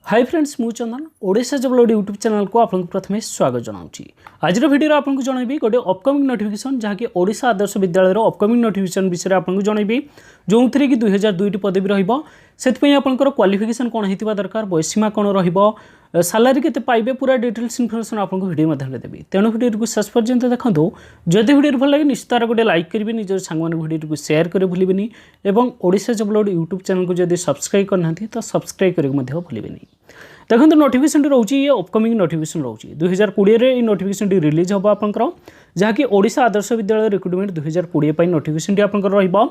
Hi friends मु चंदन ओडिशा जब YouTube channel को आपको प्रथम स्वागत जनाऊँगी। आज वीडियो आपको जनइबी गोटे अपकमिंग नोटिफिकेशन जहाँकि ओडिशा आदर्श विद्यालय अपकमिंग नोटिफिकेशन विषय आपको जनइबी जो थी कि 2002 पदवी रही क्वालिफिकेशन कौन होता दरकार बयसीमा कौन रैलारी के पाइबे पूरा डिटेल्स इनफर्मेशन आपको वीडियो मध्यम देवी तेणु वीडियो को शेष पर्यंत देखो जदि वीडियो भल लगे निश्चित गोटे लाइक करेंगे निजर सांग वीडियो को शेयर करें भूलें और ओडिशा जब यूट्यूब चैनल को जब सब्सक्राइब करना तो सब्सक्राइब करके भूलें। देखो नोटिफिकेशन रोचे ये अपकमिंग नोटिफिकेशन रोचे 2020 रे नोटिफिकेशन रिलीज हम आपंकर जहाँकि ओडिशा आदर्श विद्यालय रिक्रुटमेंट 2020 नोटिफिकेशन आपंकर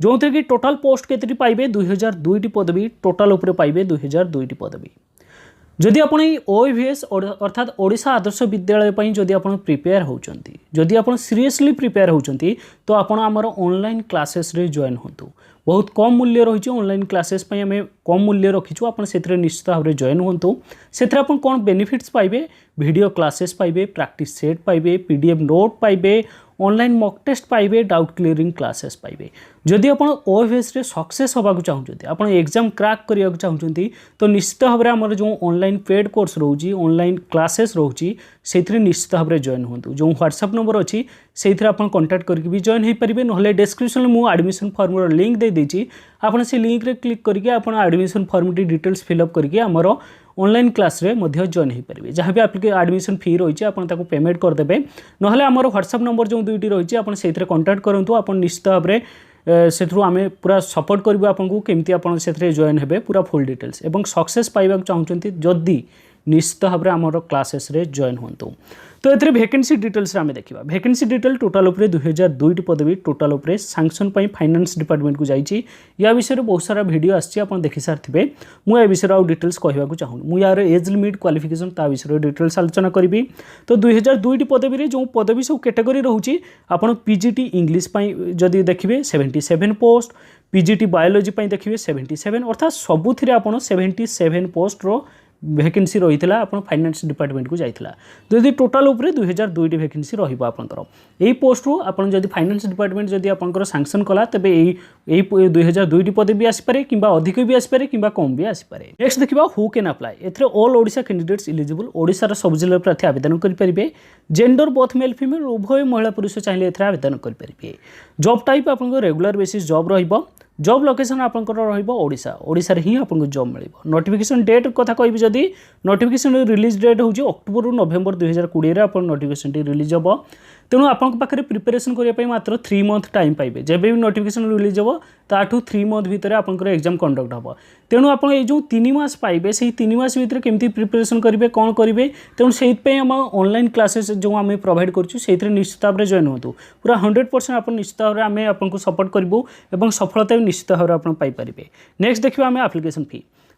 जो थे कि टोटाल पोस्ट के पाइबे 2002 पदवी टोटाल उपरे पाइबे 2002 पदवी। जदि आप ओएवीएस अर्थात ओडिशा आदर्श विद्यालय जदि आप प्रिपेयर होती जदि आप सीरियसली प्रिपेयर होती तो आप ऑनलाइन क्लासेस रे जॉइन होतु बहुत कम मूल्य रही ऑनलाइन क्लासेस आम कम मूल्य रखीचु आप निश्चित भाव में जॉइन होतु से कौन बेनिफिट्स पाइबे वीडियो क्लासेस पाइबे प्रैक्टिस सेट पाइबे पीडीएफ नोट पाइबे ऑनलाइन मॉक टेस्ट पाइबे डाउट क्लियरिंग क्लासेस पाइबे। जदि आप ओएवीएस रे सक्सेस होगा चाहते आप एग्जाम क्रैक करने चाहते तो निश्चित भाव में आम जो ऑनलाइन पेड कोर्स रोचे ऑनलाइन क्लासेस रोचे से निश्चित भाव में जॉइन होतु जो व्हाट्सएप नंबर अच्छी से आप कांटेक्ट करके भी जॉइन हो पारे ना डिस्क्रिप्शन में एडमिशन फॉर्म लिंक दे देती आप से लिंक रे क्लिक करके आप एडमिशन फॉर्म डिटेल्स फिलअप करके आमर ऑनलाइन क्लास रे मध्य जॉइन हो पारे जहाँ भी एडमिशन फी रही है आपको पेमेंट करदे ना आम व्हाट्सएप नंबर जो दुईटी रही है से कांटेक्ट करूँ आप निश्चित भाव में से आम पूरा सपोर्ट करूँ आपको केमती आप जॉइन हे पूरा फुल डिटेल्स एवं सक्सेस पाइबा चाहते जदि निश्चित भाव में आम क्लासेस रे जॉइन होतु। तो ये वैकेंसी डिटेल्स आम देखा वैकेंसी डिटेल टोटाल उपरे 2002 पदवी टोटाल उपरे सैंक्शन फाइनेंस डिपार्टमेंट को जाइए या विषय बहुत सारा वीडियो आसी देखी सारी मुझे विषय आउ डिटेल्स कहवाक चाहूँ मुझे यार एज लिमिट क्वालिफिकेशन ता विषय डिटेल्स आलोचना करी। तो 2002 पदवी जो पदवी सब कैटेगरी रोचे आप पीजीटी इंग्लिश जदि देखिए 77 पोस्ट पीजीटी बायोलॉजी देखिए 77 अर्थात सबुथ आप 77 पोस्ट रो वैकेंसी रही है आप फाइनेंस डिपार्टमेंट को जाइला जदि टोटाल उपरे 2002 वैकेंसी रहा यही पोस्ट रू आप जदि फाइनेंस डिपार्टमेंट जदि आप सैंक्शन कला तेज यही 2002 पदवी आसपे कि अधिक भी आसपे कि कम भी आसपे। नेक्स्ट देखा हु कैन अप्लाई एथरे ऑल ओडिशा कैंडिडेट्स इलिजिबल ओडिशार सब जिला प्रार्थी आवेदन करेंगे जेंडर बोथ मेल फीमेल उभय महिला पुरुष चाहिए एथरे आवेदन करेंगे। जॉब टाइप आप रेगुलर बेसिस जॉब रहिबो जॉब लोकेशन आपंकर ओडिशा ओडिशा रे ही आपको जॉब मिल। नोटिफिकेशन डेट कथा कहि जदि नोटिफिकेशन रिलीज डेट हूँ अक्टोबर नवेम्बर 2020 आप नोटिफिकेशन रिलीज हम तेणु आपन पाखे प्रिपेरेसन करने मात्र 3 मंथ टाइम पाइबे जब भी नोटिफिकेशन रिलीज हम ताठू 3 मंथ भितर आपंकर एग्जाम कंडक्ट हम तेणु आप जो 3 मास पाइबे से 3 मास भितर केमती प्रिपेरेसन करेंगे कौन करेंगे तेणु से आम ऑनलाइन क्लासेस जो आम प्रोवाइड करें निश्चित भाव में जॉइन होतु पूरा 100% आप निश्चित भाव में आम आपको सपोर्ट करूँ और सफलता निश्चित भाव में आप पाइपर। नेक्स्ट देखिए आम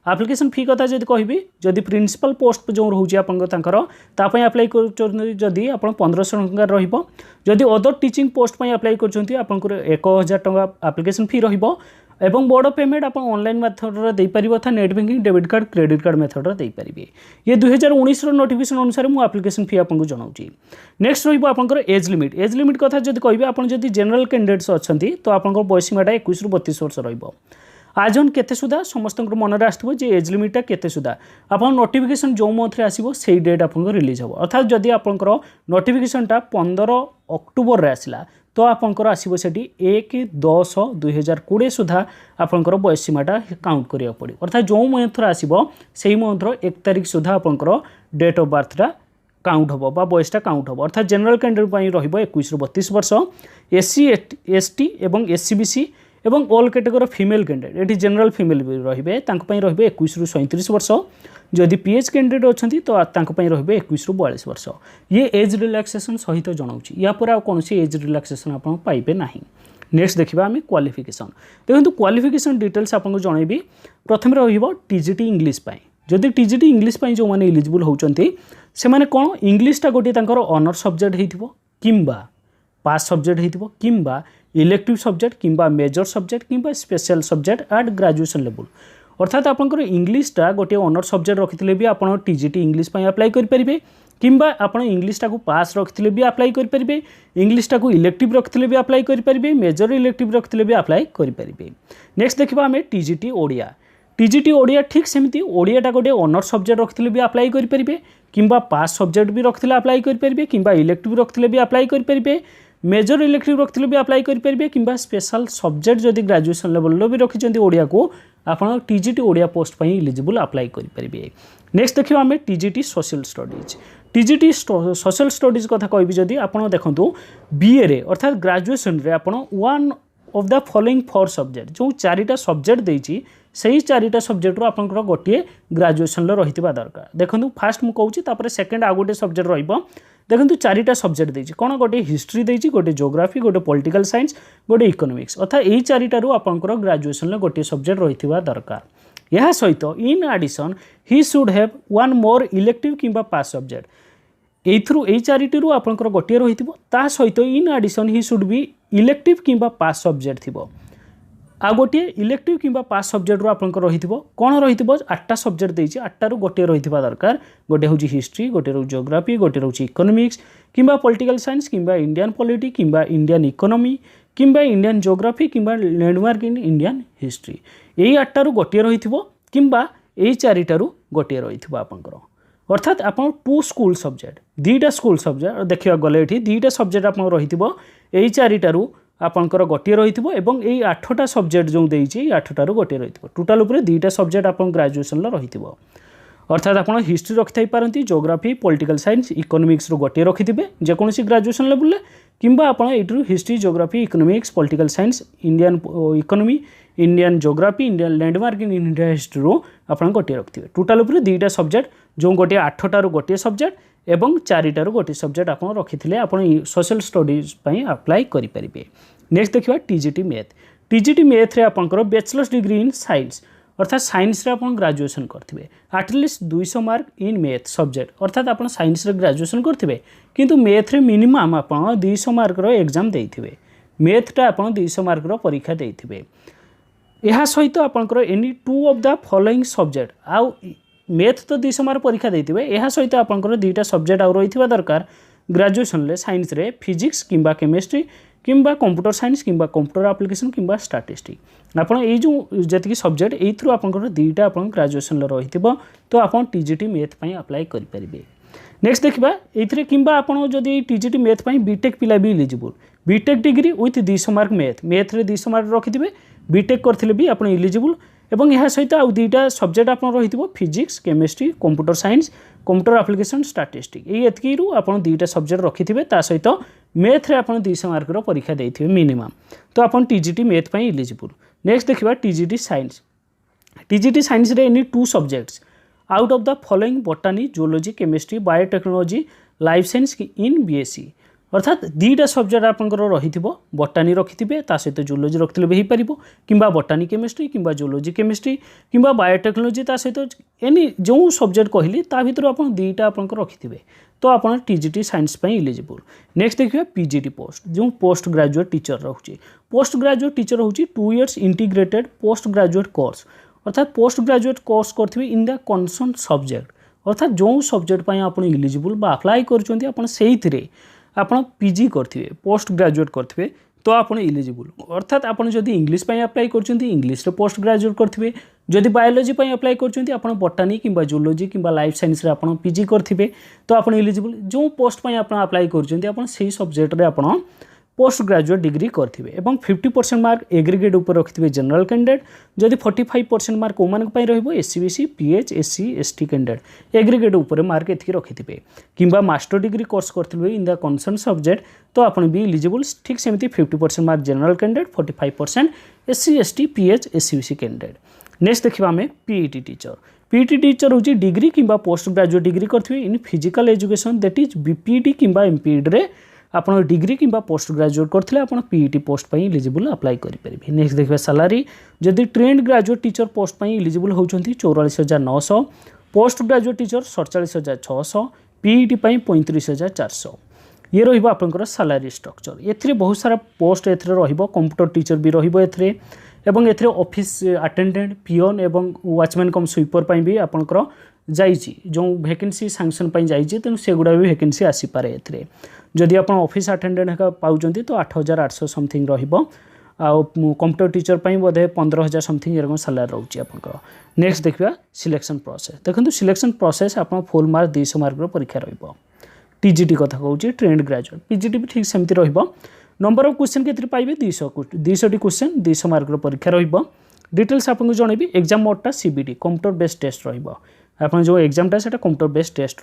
एप्लिकेशन फी कथा जब कहि जदि प्रिंसिपल पोस्ट जो रोचे आपंकर अप्लाई करी आप 1500 टंका रही अदर टीचिंग पोस्ट अप्लाई कर 1000 टंका एप्लिकेशन फी रही एवं बड़ पेमेंट आप ऑनलाइन मेथड दे पारिबो अर्थात net banking debit card credit card method दे पारिबे। ये 2019 नोटिफिकेशन अनुसार मु एप्लिकेशन फी आपको जनाऊँगी। नेक्स्ट रही आपंकर एज लिमिट कथा जब कहि आप जनरल कैंडिडेट्स अच्छा तो आप बयसीमाटा 21 ରୁ 32 वर्ष रहिबो। आजन केते सुधा समस्त मन में आसो जे एज लिमिटा केते सुधा आप नोटिफिकेशन जो मंथ आसो से डेट आप रिलीज हम अर्थात जदि आपंकर नोटिफिकेशनटा 15 अक्टोबर रे आसला तो आपंकर आसो से 1/10/2020 सुधा आपंकर बयसीमाटा काउंट करिया पड़े अर्थात जो मंथ आसो से मंथर 1 तारिख सुधा आपंकर डेट ऑफ बर्थटा काउंट हम बा बयसटा काउंट हम अर्थात जनरल कैंडिडेट रहिबो 21 ରୁ 32 वर्ष एससी एसटी एवं एससीबीसी एवं ऑल कैटेगरी फीमेल कैंडिडेट ये जनरल फीमेल भी रहिबे 21 ରୁ 37 वर्ष जदि पीएच कैंडिडेट अच्छा तो रहिबे 21 ରୁ 42 वर्ष। ये एज रिलैक्सेशन सहित जनाऊँगी या पर कौन एज रिलैक्सेशन आप पाइबे नहीं। नेक्स्ट देखा आम क्वालिफिकेशन देखो क्वालिफिकेशन डिटेल्स आपको जनइबी प्रथम टीजीटी इंग्लिश जदि टीजीटी इंग्लिश जो मैंने इलिजिबल होती से मैंने कौन इंग्लिशटा गोटे ऑनर सब्जेक्ट हो किंबा पास सब्जेक्ट हो किंबा इलेक्टिव सब्जेक्ट किंबा मेजर सब्जेक्ट किंबा special subject at graduation level अर्थात आपंकर इंग्लिशटा गोटे ऑनर सब्जेक्ट रखिले भी आप टीजीटी इंग्लिश अप्लाई करेंगे किंबा आप इंग्लिशटा को पास रखिले भी अप्लाई करेंगे इंग्लिशटा को इलेक्टिव रखिले भी अप्लाई करेंगे मेजर इलेक्टिव रखिले भी अप्लाई करेंगे। नेक्स्ट देखा आम टीजीटी ओडिया टीजीटी ओडिया ठीक सेमती ओडियाटा गोटे ऑनर सब्जेक्ट रखिले भी अप्लाई करेंगे किंबा पास सब्जेक्ट भी रखिले अप्लाई करेंगे किंबा इलेक्टिव रखिले भी अप्लाई करेंगे मेजर इलेक्टिव रखिले भी अप्लाई करेंगे किंबा स्पेशल सब्जेक्ट जदि ग्रेजुएशन लेवल भी रखिंट ओडिया को आपन TGT Odia post eligible apply करेंगे। नेक्स्ट देखिए आम TGT social studies TGT social studies कथा कहबी जदि आपन देखंतु बीए रे अर्थात ग्रेजुएशन रे आपन one of the following four subject जो चारिटा सब्जेक्ट देछि सही चारिटा सब्जेक्ट रो आपनकर गोटे ग्रेजुएशन रो रहितबा दरकार। देखंतु फास्ट मु कहूची तापर सेकंड आ गोटे सब्जेक्ट रहिबो। देखंतु चारिटा सब्जेक्ट देछि कोन गोटे हिस्ट्री देछि गोटे ज्योग्राफी गोटे पॉलिटिकल साइंस गोटे इकोनॉमिक्स अर्थात एई चारिटा रो आपनकर ग्रेजुएशन रो गोटे सब्जेक्ट रहितबा दरकार। यह सहित in addition he should have one more elective किंबा पास सब्जेक्ट एथरू एई चारिटी रो आपनकर गोटे रहितबो ता सहित in addition he should be elective किंबा पास सब्जेक्ट थिबो आ गोटे इलेक्टिव किंबा पास सब्जेक्ट रो आपनकर रहितबो कोन रहितबो 8टा सब्जेक्ट देछि 8टा रो गोटे रहितबा दरकार। गोटे होची हिस्ट्री गोटे रो ज्योग्राफी गोटे होची इकोनॉमिक्स किंबा पॉलिटिकल साइंस किंबा इंडियन पॉलिटी किंबा इंडियन इकोनॉमी किंबा इंडियन ज्योग्राफी किंबा लैंडमार्क इन इंडियन हिस्ट्री एई 8टा रो गोटे रहितबो किंबा एई 4टा रो गोटे रहितबो आपनकर अर्थात आपन टू स्कूल सब्जेक्ट दुईटा स्कूल सब्जेक्ट देखिया गले एठी दुईटा सब्जेक्ट आपन रहितबो एई 4टा रो आपनकर गोटे रहितबो एवं एई 8टा सब्जेक्ट जो देछि 8टा रो गोटे रहितबो टोटल ऊपर दुईटा सब्जेक्ट आपन ग्रेजुएशन लो रहितबो अर्थात आपन हिस्ट्री रखिथाइ पारंती ज्योग्राफी पॉलिटिकल साइंस इकोनॉमिक्स रो गोटे रखिथिबे जे कोनोसी ग्रेजुएशन लेवल ले किंबा आपन एटरू history geography economics political science Indian economy Indian geography Indian landmark in India history रो आपन गोटे रखिथिबे टोटल ऊपर दुईटा सब्जेक्ट जो गोटे 8टा रो गोटे सब्जेक्ट एवं 4टा रो गोटे सब्जेक्ट आपन रखिथिले आपन सोशल स्टडीज पई अप्लाई करि परिबे। नेक्स्ट देखिबा टीजीटी मैथ रे आपनकर बैचलर्स डिग्री इन साइंस अर्थात साइंस रे आपन ग्रेजुएशन करथिबे at least 200 mark in math subject अर्थात आपन साइंस रे ग्रेजुएशन करथिबे किंतु मैथ रे मिनिमम आपन 200 मार्क रो एग्जाम देथिबे मैथ टा आपन 200 मार्क रो परीक्षा देथिबे। यह सहित आपनकर any two of the following subject आउ मैथ तो 200 मार्क परीक्षा देथिबे यह सहित आपनकर दुईटा सब्जेक्ट आउ रहितबा दरकार ग्रेजुएशन ले साइंस रे फिजिक्स किंबा केमिस्ट्री किंबा कंप्यूटर साइंस किंबा कंप्यूटर एप्लिकेशन किंबा स्टैटिस्टिक्स आपन ए जो जति सब्जेक्ट ए थ्रू आपनकर दुईटा आपन ग्रेजुएशन ले रहितबो तो आपन टीजीटी मैथ पई अप्लाई करि परिबे। नेक्स्ट देखिबा एथरे किंबा आपन जदि टीजीटी मैथ पई बीटेक पिला भी eligible BTech degree with 200 mark math रे 200 मार्क रखिथिबे बीटेक करथिले भी आपन एलिजिबल एवं यह सहित आउ दुईटा सब्जेक्ट आपन रहितबो physics chemistry computer science computer application statistics ए एतकी रु आपन दुईटा सब्जेक्ट रखिथिबे ता सहित मैथ रे आपन 200 मार्क रो परीक्षा देथिबे मिनिमम तो आपन टीजीटी मैथ पई एलिजिबल। नेक्स्ट देखिबा टीजीटी साइंस रे any two subjects out of the following बोटानी zoology chemistry biotechnology life science in BSc अर्थात दुईटा सब्जेक्ट आपनकर रहिथिबो बोटानी रखिथिबे ता सहित जूलॉजी रखिथिले भी परिबो किंबा बोटानी केमिस्ट्री किंबा जूलॉजी केमिस्ट्री किंबा बायोटेक्नोलॉजी ता सहित एनी जो सब्जेक्ट कहली ता भितर आपन दुईटा आपनकर रखिथिबे तो आपन टीजीटी साइंस पई एलिजिबल। नेक्स्ट देखिबा पीजीटी पोस्ट जो पोस्ट ग्रेजुएट टीचर रहउची पोस्ट ग्रेजुएट टीचर होउची 2 years integrated post graduate course अर्थात पोस्ट ग्रेजुएट कोर्स करथिबे इन द कंसर्न सब्जेक्ट अर्थात जो सब्जेक्ट पई आपन एलिजिबल बा अप्लाई करचोंती आपन सेहिथिरे आपन पीजी करथिबे पोस्ट ग्रेजुएट करथिबे तो आपन एलिजिबल अर्थात आपन जदि इंग्लिश पई अप्लाई करचोंती इंग्लिश रे पोस्ट ग्रेजुएट करथिबे जदि बायोलॉजी पई अप्लाई करचोंती आपन बोटानी किंबा जूलॉजी किंबा लाइफ साइंस रे आपन पीजी करथिबे तो आपन एलिजिबल जो पोस्ट पई आपन अप्लाई करचोंती आपन सेही सब्जेक्ट रे आपन पोस्ट ग्रेजुएट डिग्री करथिबे एवं 50% मार्क एग्रीगेट ऊपर रखिथिबे जनरल कैंडिडेट जदि 45% मार्क ओमानक पई रहइबो SCBC PH SC ST candidate aggregate ऊपर मार्क एथि रखिथिबे किंबा मास्टर डिग्री कोर्स करथिबे इन द कंसर्न सब्जेक्ट तो आपन भी एलिजिबल ठीक सेमति 50% mark general candidate 45% SC ST PH SCBC candidate. Next देखिबा हमें पीईटी टीचर होची डिग्री किंबा पोस्ट ग्रेजुएट डिग्री करथिबे in physical education that is BPD किंबा एमपीडी रे आपन डिग्री किंबा पोस्ट ग्रेजुएट करथिले आपन पीईटी पोस्ट पई एलिजिबल अप्लाई करि परिबे। नेक्स्ट देखिबा सैलरी जदि ट्रेंड ग्रेजुएट टीचर पोस्ट पई एलिजिबल होउचंती 44900 पोस्ट ग्रेजुएट टीचर 47600 पीईटी पई 35400 ये रहिबो आपनकर सैलरी स्ट्रक्चर एथरे बहुत सारा पोस्ट एथरे रहिबो कंप्यूटर टीचर भी रहिबो एथरे एवं एथरे ऑफिस अटेंडेंट पियोन एवं वॉचमैन कम स्वीपर पई भी आपनकर जाइछि जो वैकेंसी सैंक्शन पई जाइछि तेनु सेगुडा भी वैकेंसी आसी पारे एथरे जदि आप ऑफिस अटेंडेंट का पाउचंती तो 8800 समथिंग रहिबो कंप्यूटर टीचर बोधे 15,000 समथिंग एरकम सालारी रोचे आप। नेक्स्ट देखा सिलेक्शन प्रोसेस। देखो सिलेक्शन प्रोसेस आप फुल मार्क 200 मार्क परीक्षा रही। टीजीटी कथा कहूँ ट्रेंड ग्रेजुएट पीजीटी भी ठीक सेमती नंबर ऑफ क्वेश्चन के पाइबे 200 क्वेश्चन 200 मार्क परीक्षा रही। डिटेल्स आपको जनइबी एग्जाम मोडटा सीबीटी कंप्यूटर बेस्ड टेस्ट आप जो एग्जामटा से कंप्यूटर बेस्ड टेस्ट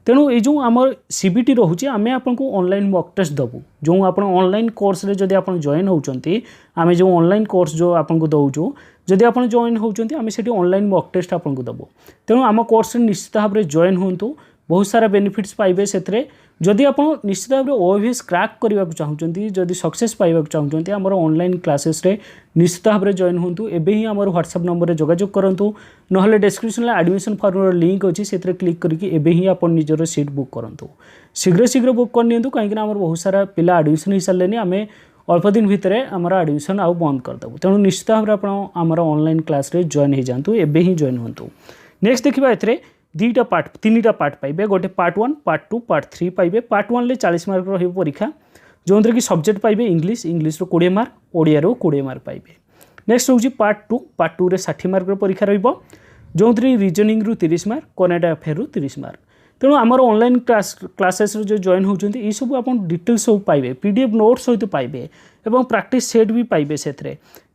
तेणु ये जो आम सीबीटी रोचे आम आपको ऑनलाइन मॉक टेस्ट दबू जो आप ऑनलाइन कोर्स रे जदि आप जॉइन होती आम जो ऑनलाइन कोर्स जो आपको दौचु जदि आप जॉइन होती आम से ऑनलाइन मॉक टेस्ट आपको दबू। तेणु आम कोर्स निश्चित भाव में जॉइन हूँ बहुत सारा बेनिफिट्स पाइबे से जदि आप निश्चित भाव में ओएवीएस क्रैक करने को चाहते जदि सक्सेस पाइबा चाहते आम ऑनलाइन क्लासेस रे निश्चित भाव में जॉइन हूँ। एबे ही आम व्हाट्सएप नंबर में जोगाजोग करूँ ना डिस्क्रिप्शन में एडमिशन फॉर्म लिंक अच्छी से क्लिक करके एबे ही आप निजर सीट बुक करूँ शीघ्र शीघ्र बुक करनी कहीं बहुत सारा पिला एडमिशन हो सारे आम अल्प दिन भितर आमर एडमिशन आउ बंद करदेबू। तेणु निश्चित भाव में आप आमर ऑनलाइन क्लास रे जॉइन हो जातु एबे ही जॉइन हूँ। नेक्स्ट देखा ए दुईटा पार्ट 3टा पार्ट पाइबे गोटे पार्ट 1 पार्ट 2 पार्ट 3 पाइबे। पार्ट 1 ले 40 मार्क रही परीक्षा जो कि सब्जेक्ट पाइबे इंग्लिश रो 20 मार्क ओडिया रो 20 मार्क पाइबे। नेक्स्ट हूँ पार्ट 2 रे 60 मार्क परीक्षा रही जो रीजनिंग रू 30 मार्क करेंट अफेयर रू 30 मार्क। तेणु आमर ऑनलाइन क्लासेस जो जॉइन होती ये सब आप डिटेल्स सब पाइबे पीडीएफ नोट्स सहित पाइबे और प्रैक्टिस सेट भी पाइबे से।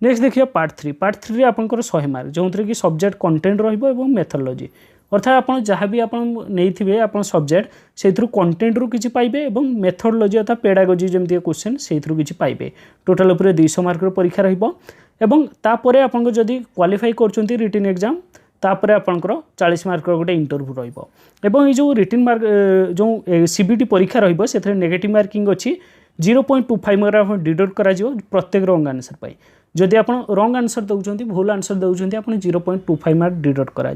नेक्स्ट देखिए पार्ट 3 आपंकर 100 मार्क जो कि सब्जेक्ट कंटेंट रही मेथोडोलॉजी अर्थात आप जहाँ भी नहीं आप सब्जेक्ट से कंटेंट रू किसी पाइबे और मेथोडोलॉजी अर्थात पेडागोजी जमी क्वेश्चन से किसी पाइबे। टोटाल उपर 200 मार्क परीक्षा रही आप जदि क्वालिफाई कर रिटन एग्जाम तापर आपंकर 40 मार्क गोटे इंटरव्यू रही जो रिटन मार्क जो सीबीटी परीक्षा रही नेगेटिव मार्किंग अच्छी 0.25 मार्क डिडक्ट कर प्रत्येक रंग आंसर पाई जदि आप रंग आंसर दौरान भूल आंसर दौरान आप 0.25 मार्क डिडक्ट कर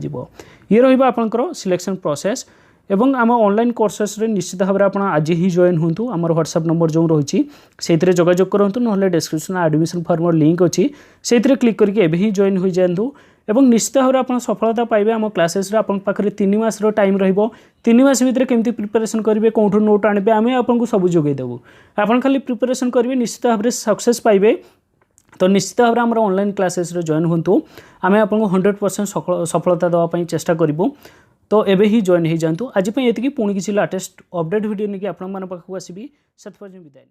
ये रही आपंकर सिलेक्शन प्रोसेस। एवं आम ऑनलाइन कोर्सेस रे निश्चित भाव में आप आज ही जॉइन हूँ आम व्हाट्सएप नंबर जो रही से जोगाजोग करूँ ना डिस्क्रिप्शन एडमिशन फॉर्म लिंक अच्छी से क्लिक करके एबे ही जॉइन हो जातु एवं निश्चित भाव में आप सफलता पाइबे। आम क्लासेस पाखे 3 मास टाइम रो मास भितर केमती प्रिपरेशन करेंगे कौटू नोट आने आम आपको सब जोगेदेबू आप खाली प्रिपरेशन करेंगे निश्चित भाव में सक्सेस पाइबे। तो निश्चित भाव में आम ऑनलाइन क्लासेस रे जॉइन हूँ आम आपको 100% सफलता देवाई चेष्टा करूँ। तो एबे ही जॉइन हो जातु आज ये पुणी किसी लेटेस्ट अपडेट वीडियो नहीं कि आप आसबि से विदाय।